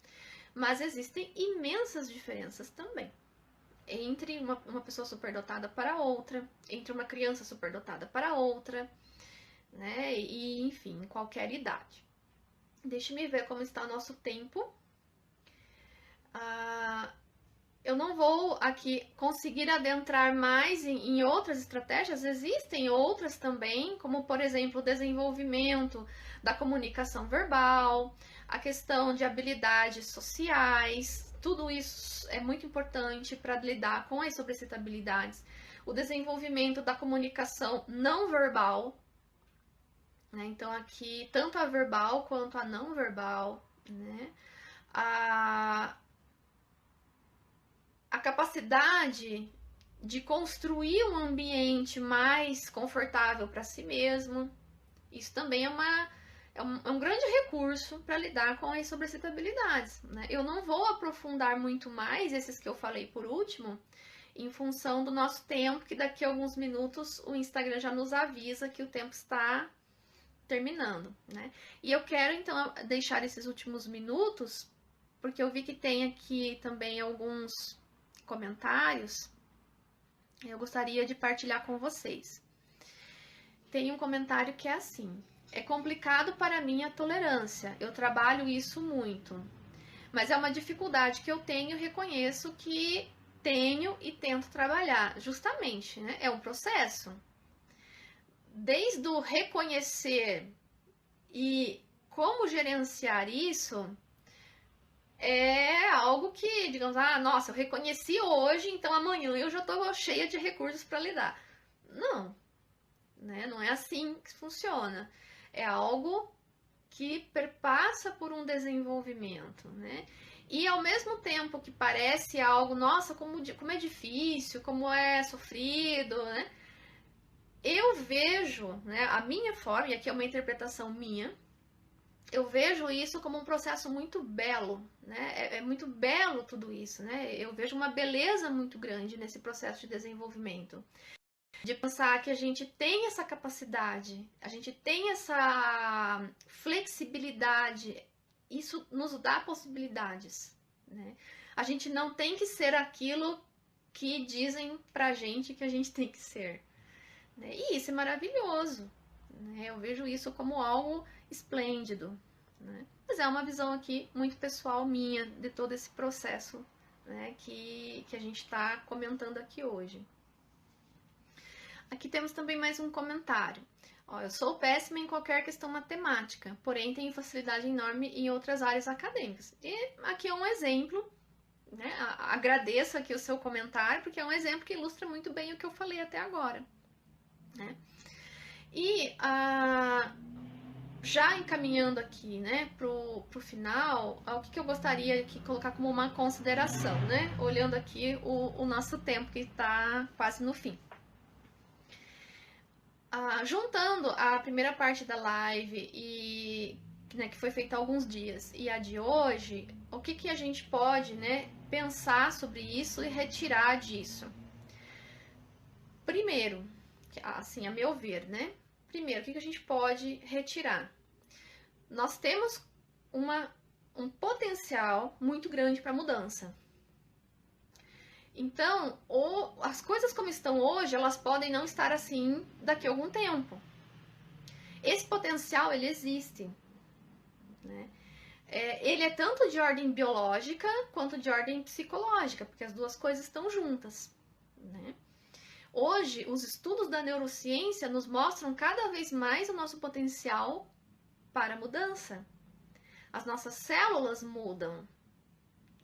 mas existem imensas diferenças também. Entre uma pessoa superdotada para outra, entre uma criança superdotada para outra, né? E, enfim, em qualquer idade. Deixe-me ver como está o nosso tempo. Eu não vou aqui conseguir adentrar mais em outras estratégias, existem outras também, como, por exemplo, o desenvolvimento da comunicação verbal, a questão de habilidades sociais. Tudo isso é muito importante para lidar com as sobrecitabilidades. O desenvolvimento da comunicação não verbal, né? Então, aqui, tanto a verbal quanto a não verbal, né? A capacidade de construir um ambiente mais confortável para si mesmo. Isso também é um grande recurso para lidar com as sobrecitabilidades. Né? Eu não vou aprofundar muito mais esses que eu falei por último, em função do nosso tempo, que daqui a alguns minutos o Instagram já nos avisa que o tempo está terminando. Né? E eu quero, então, deixar esses últimos minutos, porque eu vi que tem aqui também alguns comentários, eu gostaria de partilhar com vocês. Tem um comentário que é assim: é complicado para mim a tolerância, eu trabalho isso muito, mas é uma dificuldade que eu tenho, reconheço que tenho e tento trabalhar, justamente, né? É um processo. Desde o reconhecer e como gerenciar isso, é algo que, digamos, nossa, eu reconheci hoje, então amanhã eu já estou cheia de recursos para lidar. Não, né? Não é assim que funciona. É algo que perpassa por um desenvolvimento, né? E ao mesmo tempo que parece algo, nossa, como é difícil, como é sofrido, né? Eu vejo, né, a minha forma, e aqui é uma interpretação minha, eu vejo isso como um processo muito belo, né? É muito belo tudo isso, né? Eu vejo uma beleza muito grande nesse processo de desenvolvimento. De pensar que a gente tem essa capacidade, a gente tem essa flexibilidade, isso nos dá possibilidades, né? A gente não tem que ser aquilo que dizem pra gente que a gente tem que ser, né? E isso é maravilhoso, né? Eu vejo isso como algo esplêndido, né? Mas é uma visão aqui muito pessoal minha de todo esse processo, né, que a gente está comentando aqui hoje. Aqui temos também mais um comentário. Ó, eu sou péssima em qualquer questão matemática, porém tenho facilidade enorme em outras áreas acadêmicas. E aqui é um exemplo, né? Agradeço aqui o seu comentário, porque é um exemplo que ilustra muito bem o que eu falei até agora, né? E já encaminhando aqui, né, pro final, o que eu gostaria de colocar como uma consideração, né? Olhando aqui o nosso tempo que está quase no fim. Juntando a primeira parte da live e né, que foi feita há alguns dias e a de hoje, o que a gente pode, né, pensar sobre isso e retirar disso? Primeiro, assim, a meu ver, né? Primeiro, o que a gente pode retirar? Nós temos um potencial muito grande para mudança. Então, as coisas como estão hoje, elas podem não estar assim daqui a algum tempo. Esse potencial, ele existe, né? Ele é tanto de ordem biológica quanto de ordem psicológica, porque as duas coisas estão juntas, né? Hoje, os estudos da neurociência nos mostram cada vez mais o nosso potencial para mudança. As nossas células mudam,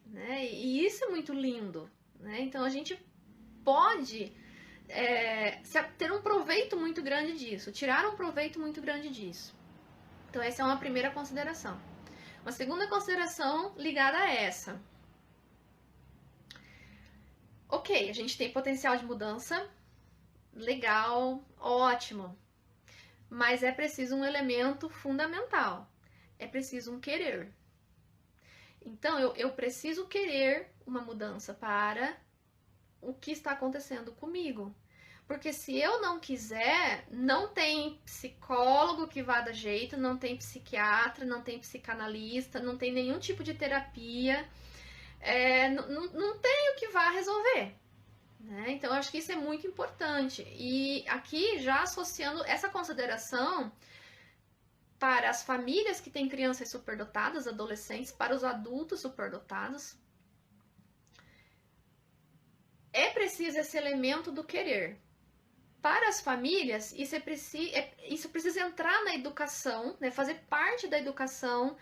né? E isso é muito lindo. Né? Então a gente pode ter um proveito muito grande disso, tirar um proveito muito grande disso. Então essa é uma primeira consideração. Uma segunda consideração ligada a essa. Ok, a gente tem potencial de mudança, legal, ótimo. Mas é preciso um elemento fundamental. É preciso um querer. Então eu preciso querer uma mudança para o que está acontecendo comigo. Porque se eu não quiser, não tem psicólogo que vá dar jeito, não tem psiquiatra, não tem psicanalista, não tem nenhum tipo de terapia, não tem o que vá resolver. Né? Então, eu acho que isso é muito importante. E aqui, já associando essa consideração para as famílias que têm crianças superdotadas, adolescentes, para os adultos superdotados, é preciso esse elemento do querer. Para as famílias, isso precisa entrar na educação, né, fazer parte da educação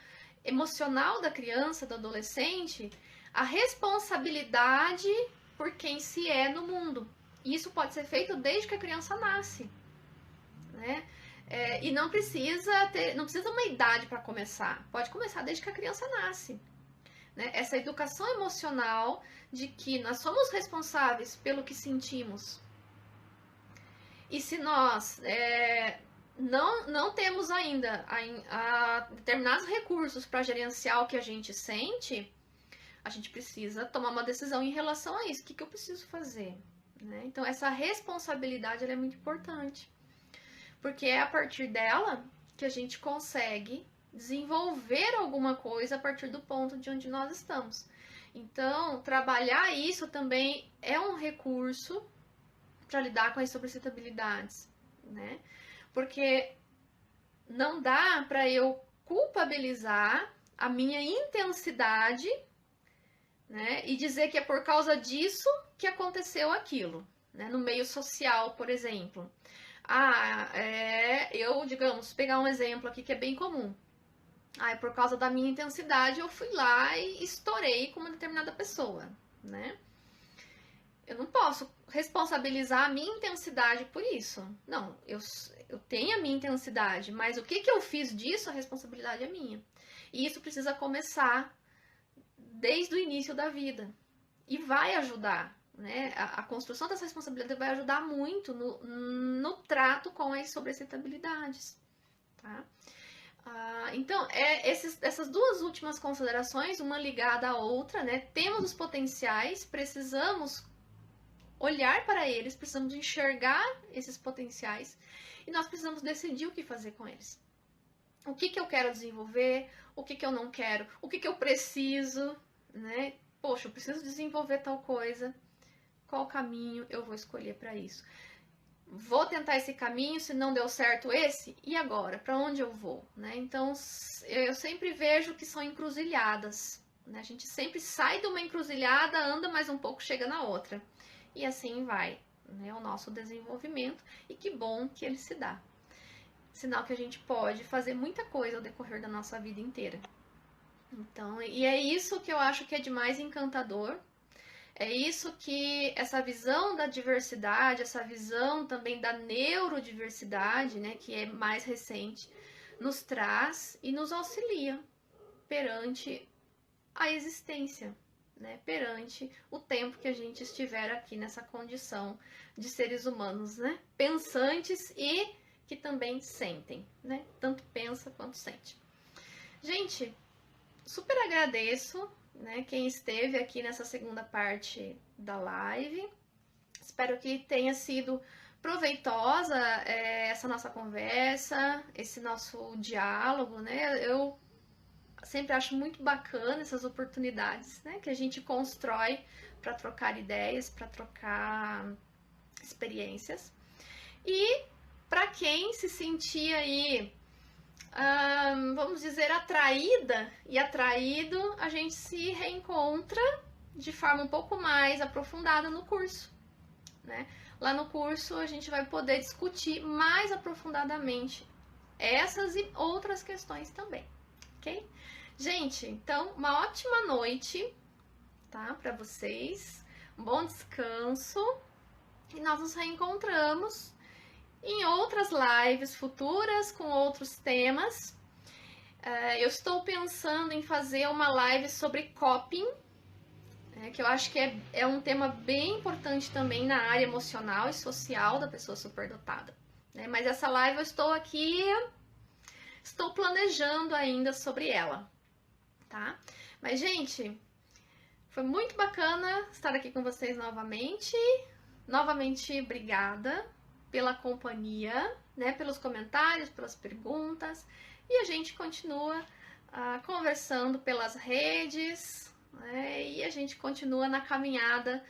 emocional da criança, do adolescente, a responsabilidade por quem se é no mundo. E isso pode ser feito desde que a criança nasce, né? E não precisa uma idade para começar. Pode começar desde que a criança nasce. Né? Essa educação emocional de que nós somos responsáveis pelo que sentimos. E se nós não temos ainda determinados recursos para gerenciar o que a gente sente, a gente precisa tomar uma decisão em relação a isso. O que eu preciso fazer? Né? Então, essa responsabilidade ela é muito importante. Porque é a partir dela que a gente consegue desenvolver alguma coisa a partir do ponto de onde nós estamos. Então, trabalhar isso também é um recurso para lidar com as sobressaltabilidades, né? Porque não dá para eu culpabilizar a minha intensidade, né? E dizer que é por causa disso que aconteceu aquilo, né? No meio social, por exemplo. Digamos, pegar um exemplo aqui que é bem comum. Por causa da minha intensidade, eu fui lá e estourei com uma determinada pessoa, né? Eu não posso responsabilizar a minha intensidade por isso. Não, eu tenho a minha intensidade, mas o que eu fiz disso, a responsabilidade é minha. E isso precisa começar desde o início da vida. E vai ajudar. Né? A construção dessa responsabilidade vai ajudar muito no trato com as sobressaltabilidades. Tá? Então, essas duas últimas considerações, uma ligada à outra, né? Temos os potenciais, precisamos olhar para eles, precisamos enxergar esses potenciais e nós precisamos decidir o que fazer com eles. O que eu quero desenvolver, o que eu não quero, o que eu preciso, né? Poxa, eu preciso desenvolver tal coisa. Qual caminho eu vou escolher para isso? Vou tentar esse caminho, se não deu certo esse, e agora? Para onde eu vou? Né? Então, eu sempre vejo que são encruzilhadas. Né? A gente sempre sai de uma encruzilhada, anda mais um pouco, chega na outra. E assim vai. né, o nosso desenvolvimento, e que bom que ele se dá. Sinal que a gente pode fazer muita coisa ao decorrer da nossa vida inteira. Então, e é isso que eu acho que é de mais encantador. É isso que essa visão da diversidade, essa visão também da neurodiversidade, né, que é mais recente, nos traz e nos auxilia perante a existência, né, perante o tempo que a gente estiver aqui nessa condição de seres humanos, né, pensantes e que também sentem, né, tanto pensa quanto sente. Gente, super agradeço, né, quem esteve aqui nessa segunda parte da live. Espero que tenha sido proveitosa essa nossa conversa, esse nosso diálogo, né? Eu sempre acho muito bacana essas oportunidades, né, que a gente constrói para trocar ideias, para trocar experiências. E para quem se sentir aí, vamos dizer, atraída e atraído, a gente se reencontra de forma um pouco mais aprofundada no curso, né? Lá no curso a gente vai poder discutir mais aprofundadamente essas e outras questões também, ok? Gente, então, uma ótima noite, tá? Para vocês, um bom descanso e nós nos reencontramos em outras lives futuras com outros temas. Eu estou pensando em fazer uma live sobre coping, que eu acho que é um tema bem importante também na área emocional e social da pessoa superdotada, né? Mas essa live eu estou planejando ainda sobre ela, tá? Mas, gente, foi muito bacana estar aqui com vocês novamente. Novamente, obrigada pela companhia, né? Pelos comentários, pelas perguntas. E a gente continua conversando pelas redes, né? E a gente continua na caminhada